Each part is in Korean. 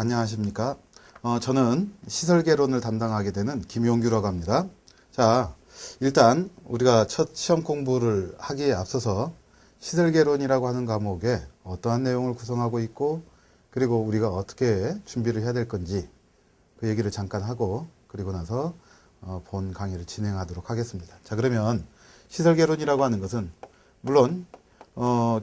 안녕하십니까. 저는 시설개론을 담당하게 되는 김용규라고 합니다. 자, 일단 우리가 첫 시험 공부를 하기에 앞서서 시설개론이라고 하는 과목에 어떠한 내용을 구성하고 있고, 그리고 우리가 어떻게 준비를 해야 될 건지 그 얘기를 잠깐 하고, 그리고 나서 본 강의를 진행하도록 하겠습니다. 자, 그러면 시설개론이라고 하는 것은 물론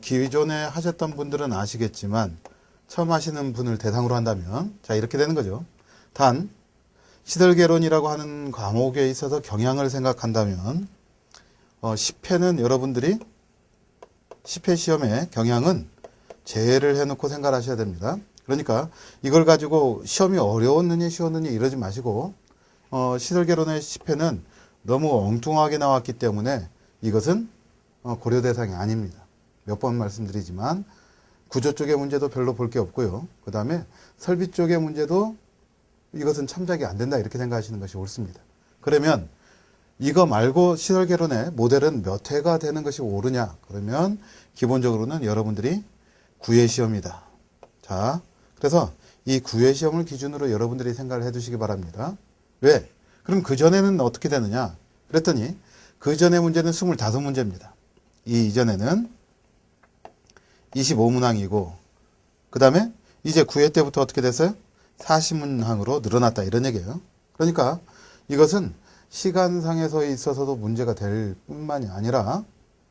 기존에 하셨던 분들은 아시겠지만 처음 하시는 분을 대상으로 한다면 자, 이렇게 되는 거죠. 단 시설개론이라고 하는 과목에 있어서 경향을 생각한다면 10회는 여러분들이 10회 시험의 경향은 제외를 해놓고 생각하셔야 됩니다. 그러니까 이걸 가지고 시험이 어려웠느니 쉬웠느니 이러지 마시고 시설개론의 10회는 너무 엉뚱하게 나왔기 때문에 이것은 고려 대상이 아닙니다. 몇 번 말씀드리지만 구조 쪽의 문제도 별로 볼 게 없고요. 그 다음에 설비 쪽의 문제도 이것은 참작이 안 된다 이렇게 생각하시는 것이 옳습니다. 그러면 이거 말고 시설개론의 모델은 몇 회가 되는 것이 옳으냐? 그러면 기본적으로는 여러분들이 9회 시험이다. 자, 그래서 이 9회 시험을 기준으로 여러분들이 생각을 해 두시기 바랍니다. 왜? 그럼 그 전에는 어떻게 되느냐? 그랬더니 그 전의 문제는 25문제입니다. 이 이전에는 25문항이고 그 다음에 이제 9회 때부터 어떻게 됐어요? 40문항으로 늘어났다 이런 얘기예요. 그러니까 이것은 시간상에서 있어서도 문제가 될 뿐만이 아니라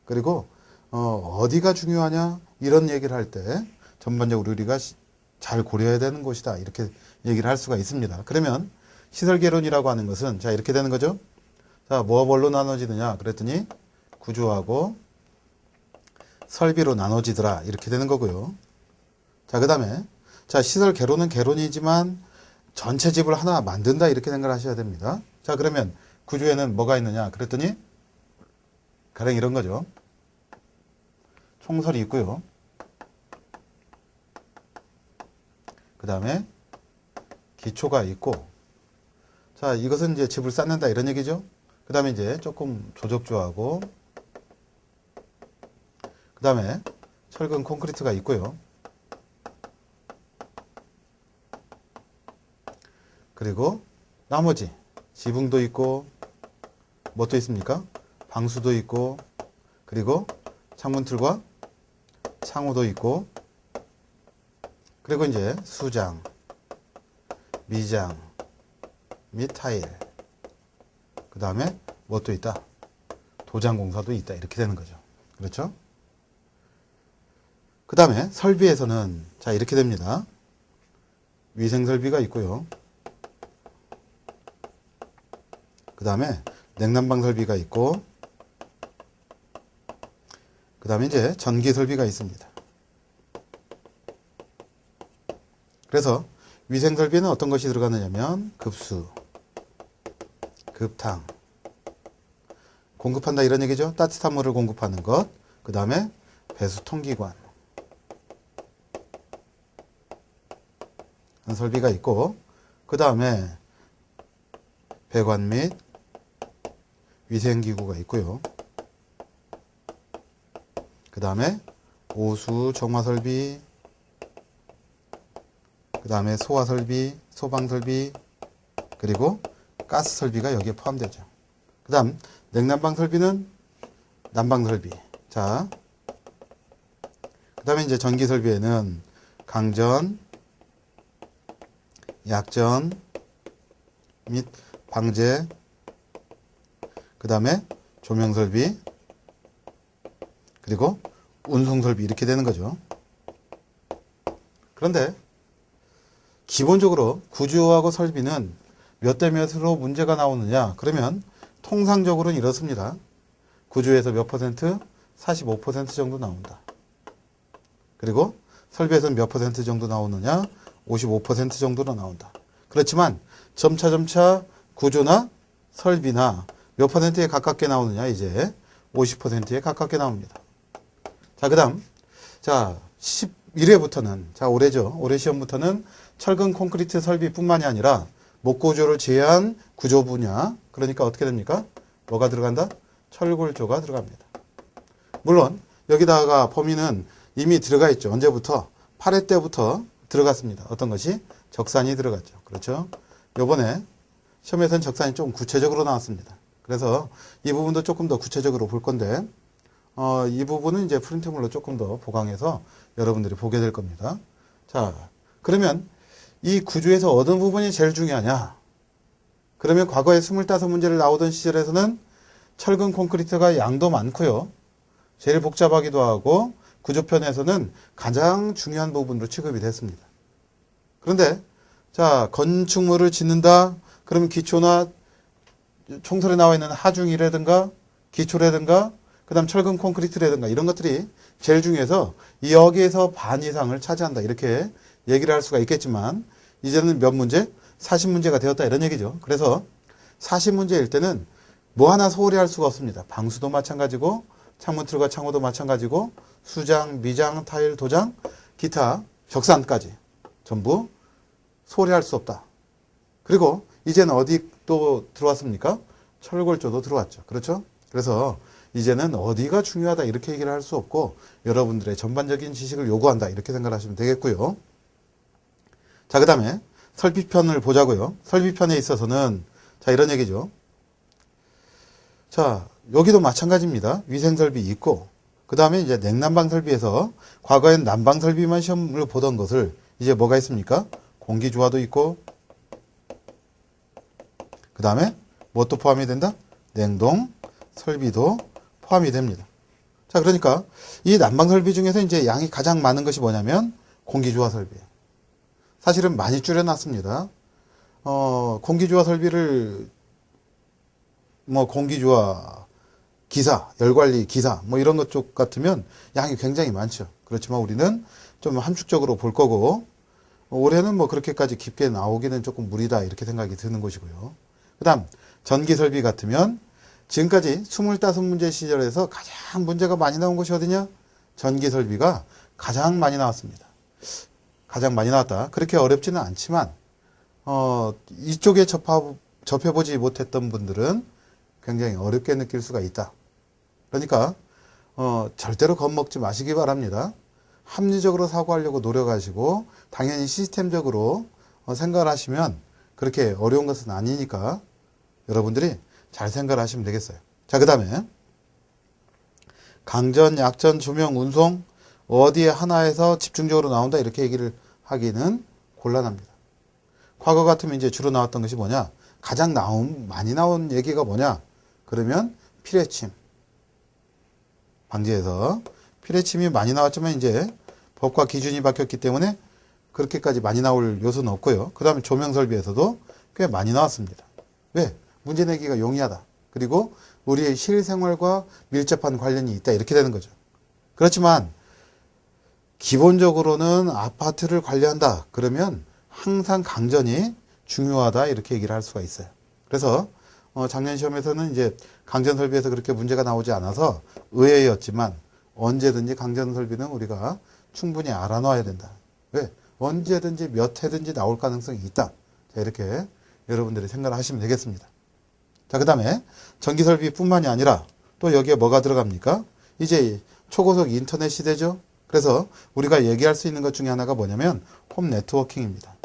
그리고 어디가 중요하냐 이런 얘기를 할 때 전반적으로 우리가 잘 고려해야 되는 곳이다 이렇게 얘기를 할 수가 있습니다. 그러면 시설개론이라고 하는 것은 자 이렇게 되는 거죠. 자, 뭘로 나눠지느냐 그랬더니 구조하고 설비로 나눠지더라 이렇게 되는 거고요. 자, 그 다음에 자 시설개론은 개론이지만 전체 집을 하나 만든다 이렇게 생각을 하셔야 됩니다. 자, 그러면 구조에는 뭐가 있느냐 그랬더니 가령 이런 거죠. 총설이 있고요. 그 다음에 기초가 있고 자 이것은 이제 집을 쌓는다 이런 얘기죠. 그 다음에 이제 조금 조적조하고 그 다음에 철근 콘크리트가 있고요. 그리고 나머지 지붕도 있고 뭣도 있습니까? 방수도 있고 그리고 창문틀과 창호도 있고 그리고 이제 수장, 미장 및 타일 그 다음에 뭣도 있다? 도장공사도 있다 이렇게 되는 거죠. 그렇죠? 그 다음에 설비에서는 자 이렇게 됩니다. 위생설비가 있고요. 그 다음에 냉난방 설비가 있고 그 다음에 이제 전기 설비가 있습니다. 그래서 위생설비는 어떤 것이 들어가느냐면 급수, 급탕 공급한다 이런 얘기죠. 따뜻한 물을 공급하는 것. 그 다음에 배수통기관 설비가 있고 그 다음에 배관 및 위생기구가 있고요. 그 다음에 오수 정화설비 그 다음에 소화설비, 소방설비 그리고 가스설비가 여기에 포함되죠. 그 다음 냉난방 설비는 난방설비 자, 그 다음에 이제 전기설비에는 강전, 약전 및 방제 그 다음에 조명설비 그리고 운송설비 이렇게 되는 거죠. 그런데 기본적으로 구조하고 설비는 몇 대 몇으로 문제가 나오느냐 그러면 통상적으로는 이렇습니다. 구조에서 몇 퍼센트? 45% 정도 나온다. 그리고 설비에서는 몇 퍼센트 정도 나오느냐? 55% 정도로 나온다. 그렇지만 점차 구조나 설비나 몇 퍼센트에 가깝게 나오느냐 이제 50%에 가깝게 나옵니다. 자, 그 다음 자 11회부터는 자 올해죠. 올해 시험부터는 철근 콘크리트 설비뿐만이 아니라 목구조를 제외한 구조 분야 그러니까 어떻게 됩니까? 뭐가 들어간다? 철골조가 들어갑니다. 물론 여기다가 범위는 이미 들어가 있죠. 언제부터? 8회 때부터 들어갔습니다. 어떤 것이? 적산이 들어갔죠. 그렇죠? 요번에 시험에서는 적산이 좀 구체적으로 나왔습니다. 그래서 이 부분도 조금 더 구체적으로 볼 건데, 이 부분은 이제 프린트물로 조금 더 보강해서 여러분들이 보게 될 겁니다. 자, 그러면 이 구조에서 어떤 부분이 제일 중요하냐? 그러면 과거에 25문제를 나오던 시절에서는 철근 콘크리트가 양도 많고요. 제일 복잡하기도 하고 구조편에서는 가장 중요한 부분으로 취급이 됐습니다. 그런데 자, 건축물을 짓는다. 그러면 기초나 총설에 나와 있는 하중이라든가 기초라든가 그다음 철근 콘크리트라든가 이런 것들이 제일 중요해서 여기에서 반 이상을 차지한다. 이렇게 얘기를 할 수가 있겠지만 이제는 몇 문제? 40문제가 되었다 이런 얘기죠. 그래서 40문제일 때는 뭐 하나 소홀히 할 수가 없습니다. 방수도 마찬가지고 창문 틀과 창호도 마찬가지고 수장, 미장, 타일, 도장, 기타, 적산까지 전부 소홀히 할 수 없다. 그리고 이제는 어디 또 들어왔습니까? 철골조도 들어왔죠. 그렇죠? 그래서 이제는 어디가 중요하다 이렇게 얘기를 할 수 없고 여러분들의 전반적인 지식을 요구한다 이렇게 생각하시면 되겠고요. 자, 그 다음에 설비편을 보자고요. 설비편에 있어서는 자, 이런 얘기죠. 자, 여기도 마찬가지입니다. 위생설비 있고 그 다음에 이제 냉난방 설비에서 과거엔 난방 설비만 시험을 보던 것을 이제 뭐가 있습니까? 공기주화도 있고 그 다음에 무엇도 포함이 된다? 냉동 설비도 포함이 됩니다. 자, 그러니까 이 난방 설비 중에서 이제 양이 가장 많은 것이 뭐냐면 공기주화 설비예요. 사실은 많이 줄여놨습니다. 공기주화 설비를 뭐 공기주화 기사, 열관리 기사 뭐 이런 것 쪽 같으면 양이 굉장히 많죠. 그렇지만 우리는 좀 함축적으로 볼 거고 올해는 뭐 그렇게까지 깊게 나오기는 조금 무리다 이렇게 생각이 드는 것이고요. 그 다음 전기설비 같으면 지금까지 25문제 시절에서 가장 문제가 많이 나온 것이 어디냐? 전기설비가 가장 많이 나왔습니다. 가장 많이 나왔다. 그렇게 어렵지는 않지만 이쪽에 접해보지 못했던 분들은 굉장히 어렵게 느낄 수가 있다. 그러니까 절대로 겁먹지 마시기 바랍니다. 합리적으로 사고하려고 노력하시고 당연히 시스템적으로 생각을 하시면 그렇게 어려운 것은 아니니까 여러분들이 잘 생각을 하시면 되겠어요. 자, 그 다음에 강전, 약전, 조명, 운송 어디에 하나에서 집중적으로 나온다 이렇게 얘기를 하기는 곤란합니다. 과거 같으면 이제 주로 나왔던 것이 뭐냐? 가장 많이 나온 얘기가 뭐냐? 그러면 피뢰침 방지에서 피뢰침이 많이 나왔지만 이제 법과 기준이 바뀌었기 때문에 그렇게까지 많이 나올 요소는 없고요. 그 다음에 조명 설비에서도 꽤 많이 나왔습니다. 왜? 문제 내기가 용이하다. 그리고 우리의 실생활과 밀접한 관련이 있다. 이렇게 되는 거죠. 그렇지만 기본적으로는 아파트를 관리한다. 그러면 항상 강전이 중요하다. 이렇게 얘기를 할 수가 있어요. 그래서 작년 시험에서는 이제 강전 설비에서 그렇게 문제가 나오지 않아서 의외였지만 언제든지 강전 설비는 우리가 충분히 알아놔야 된다. 왜? 언제든지 몇 해든지 나올 가능성이 있다. 자, 이렇게 여러분들이 생각을 하시면 되겠습니다. 자, 그 다음에 전기설비뿐만이 아니라 또 여기에 뭐가 들어갑니까? 이제 초고속 인터넷 시대죠. 그래서 우리가 얘기할 수 있는 것 중에 하나가 뭐냐면 홈 네트워킹입니다.